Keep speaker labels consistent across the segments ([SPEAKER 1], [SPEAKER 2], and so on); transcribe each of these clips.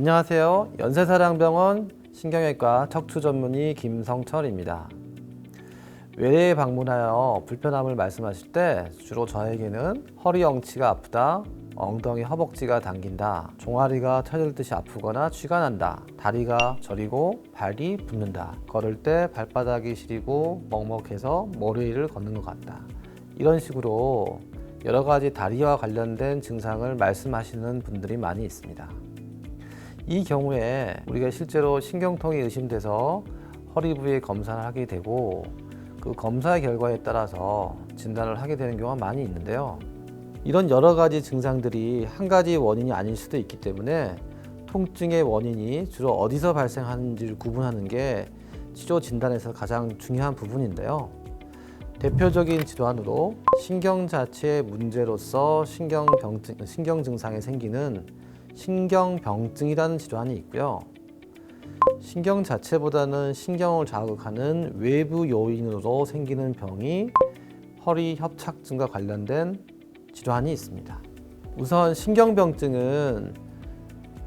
[SPEAKER 1] 안녕하세요. 연세사랑병원 신경외과 척추 전문의 김성철입니다. 외래에 방문하여 불편함을 말씀하실 때 주로 저에게는 허리 엉치가 아프다, 엉덩이 허벅지가 당긴다, 종아리가 터질 듯이 아프거나 쥐가 난다, 다리가 저리고 발이 붓는다, 걸을 때 발바닥이 시리고 먹먹해서 머리 위를 걷는 것 같다, 이런 식으로 여러 가지 다리와 관련된 증상을 말씀하시는 분들이 많이 있습니다. 이 경우에 우리가 실제로 신경통이 의심돼서 허리 부위에 검사를 하게 되고 그 검사 결과에 따라서 진단을 하게 되는 경우가 많이 있는데요. 이런 여러 가지 증상들이 한 가지 원인이 아닐 수도 있기 때문에 통증의 원인이 주로 어디서 발생하는지를 구분하는 게 치료 진단에서 가장 중요한 부분인데요. 대표적인 질환으로 신경 자체의 문제로서 신경 증상이 생기는 신경병증이라는 질환이 있고요. 신경 자체보다는 신경을 자극하는 외부 요인으로 생기는 병이 허리 협착증과 관련된 질환이 있습니다. 우선 신경병증은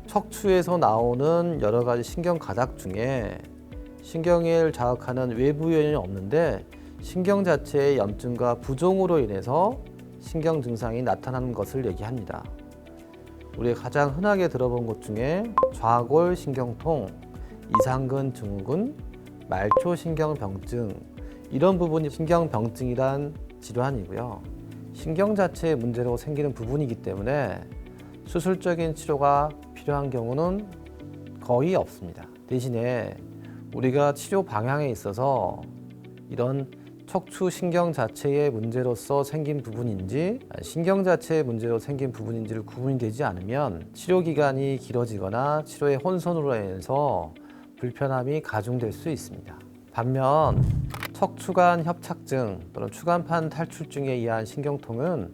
[SPEAKER 1] 척추에서 나오는 여러 가지 신경 가닥 중에 신경을 자극하는 외부 요인이 없는데 신경 자체의 염증과 부종으로 인해서 신경 증상이 나타나는 것을 얘기합니다. 우리가 가장 흔하게 들어본 것 중에 좌골 신경통, 이상근 증후군, 말초신경병증, 이런 부분이 신경병증이란 질환이고요. 신경 자체의 문제로 생기는 부분이기 때문에 수술적인 치료가 필요한 경우는 거의 없습니다. 대신에 우리가 치료 방향에 있어서 이런 척추 신경 자체의 문제로서 생긴 부분인지 신경 자체의 문제로 생긴 부분인지를 구분이 되지 않으면 치료 기간이 길어지거나 치료의 혼선으로 인해서 불편함이 가중될 수 있습니다. 반면 척추관 협착증 또는 추간판 탈출증에 의한 신경통은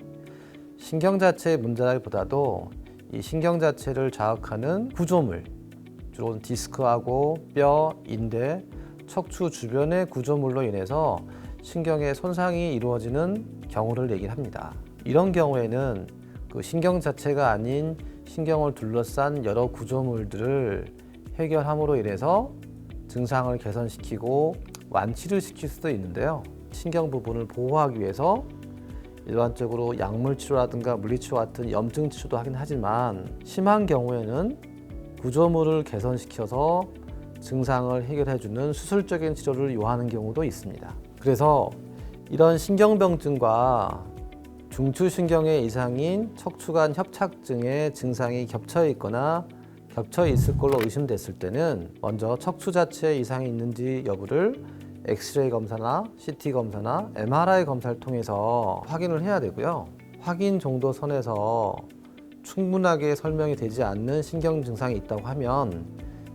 [SPEAKER 1] 신경 자체의 문제라기보다도 이 신경 자체를 자극하는 구조물, 주로 디스크하고 뼈, 인대, 척추 주변의 구조물로 인해서 신경에 손상이 이루어지는 경우를 얘기를 합니다. 이런 경우에는 그 신경 자체가 아닌 신경을 둘러싼 여러 구조물들을 해결함으로 인해서 증상을 개선시키고 완치를 시킬 수도 있는데요. 신경 부분을 보호하기 위해서 일반적으로 약물 치료라든가 물리치료 같은 염증 치료도 하긴 하지만 심한 경우에는 구조물을 개선시켜서 증상을 해결해주는 수술적인 치료를 요하는 경우도 있습니다. 그래서 이런 신경병증과 중추신경의 이상인 척추관 협착증의 증상이 겹쳐 있거나 겹쳐 있을 걸로 의심됐을 때는 먼저 척추 자체에 이상이 있는지 여부를 엑스레이 검사나 CT 검사나 MRI 검사를 통해서 확인을 해야 되고요. 확인 정도 선에서 충분하게 설명이 되지 않는 신경 증상이 있다고 하면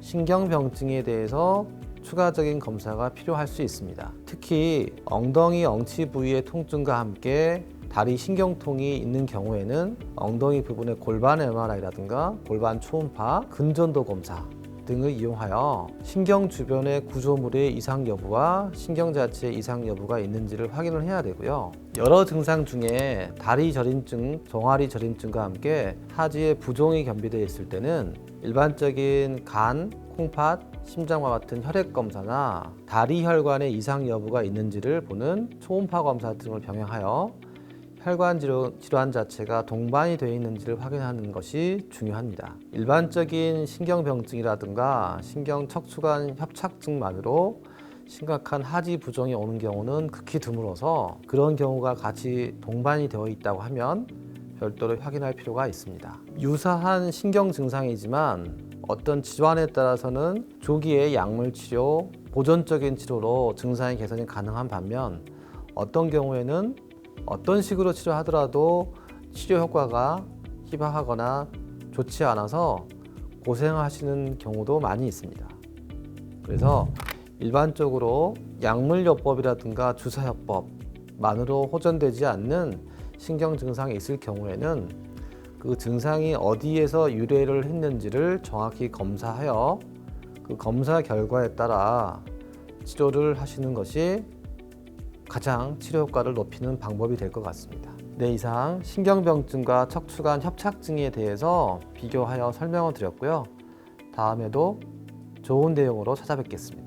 [SPEAKER 1] 신경병증에 대해서 추가적인 검사가 필요할 수 있습니다. 특히 엉덩이 엉치 부위의 통증과 함께 다리 신경통이 있는 경우에는 엉덩이 부분의 골반 MRI라든가 골반 초음파, 근전도 검사 등을 이용하여 신경 주변의 구조물의 이상 여부와 신경 자체의 이상 여부가 있는지를 확인을 해야 되고요. 여러 증상 중에 다리 저림증, 종아리 저림증과 함께 하지의 부종이 겸비되어 있을 때는 일반적인 간, 콩팥, 심장과 같은 혈액 검사나 다리 혈관의 이상 여부가 있는지를 보는 초음파 검사 등을 병행하여 혈관 질환 자체가 동반이 되어 있는지를 확인하는 것이 중요합니다. 일반적인 신경병증이라든가 신경척추관 협착증만으로 심각한 하지 부종이 오는 경우는 극히 드물어서 그런 경우가 같이 동반이 되어 있다고 하면 별도로 확인할 필요가 있습니다. 유사한 신경 증상이지만 어떤 질환에 따라서는 조기에 약물 치료, 보존적인 치료로 증상의 개선이 가능한 반면 어떤 경우에는 어떤 식으로 치료하더라도 치료 효과가 희박하거나 좋지 않아서 고생하시는 경우도 많이 있습니다. 그래서 일반적으로 약물요법이라든가 주사요법만으로 호전되지 않는 신경 증상이 있을 경우에는 그 증상이 어디에서 유래를 했는지를 정확히 검사하여 그 검사 결과에 따라 치료를 하시는 것이 가장 치료 효과를 높이는 방법이 될 것 같습니다. 네, 이상 신경병증과 척추관 협착증에 대해서 비교하여 설명을 드렸고요. 다음에도 좋은 내용으로 찾아뵙겠습니다.